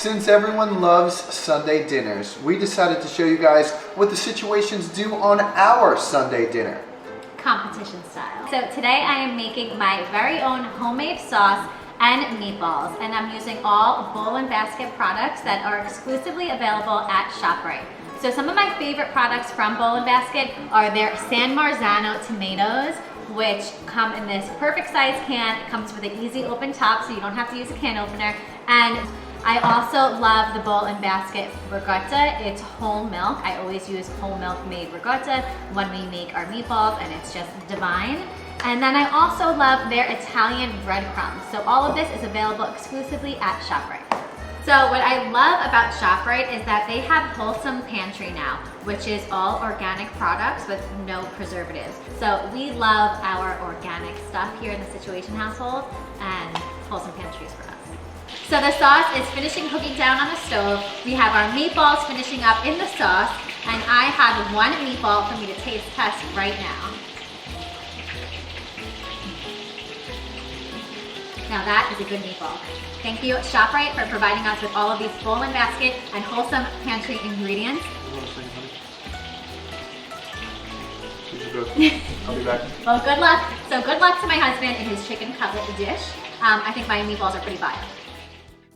Since everyone loves Sunday dinners, we decided to show you guys what the situations do on our Sunday dinner. Competition style. So today I am making my very own homemade sauce and meatballs, and I'm using all Bowl and Basket products that are exclusively available at ShopRite. So some of my favorite products from Bowl and Basket are their San Marzano tomatoes, which come in this perfect size can. It comes with an easy open top, so you don't have to use a can opener. And I also love the Bowl and Basket ricotta. It's whole milk. I always use whole milk made ricotta when we make our meatballs, and it's just divine. And then I also love their Italian breadcrumbs. So all of this is available exclusively at ShopRite. So what I love about ShopRite is that they have Wholesome Pantry now, which is all organic products with no preservatives. So we love our organic stuff here in the Situation household, and Wholesome Pantry is for us. So the sauce is finishing cooking down on the stove. We have our meatballs finishing up in the sauce, and I have one meatball for me to taste test right now. Now that is a good meatball. Thank you, ShopRite, for providing us with all of these Bowl and Basket and Wholesome Pantry ingredients. I'll be back. Well, good luck. So good luck to my husband in his chicken cutlet dish. I think my meatballs are pretty fire.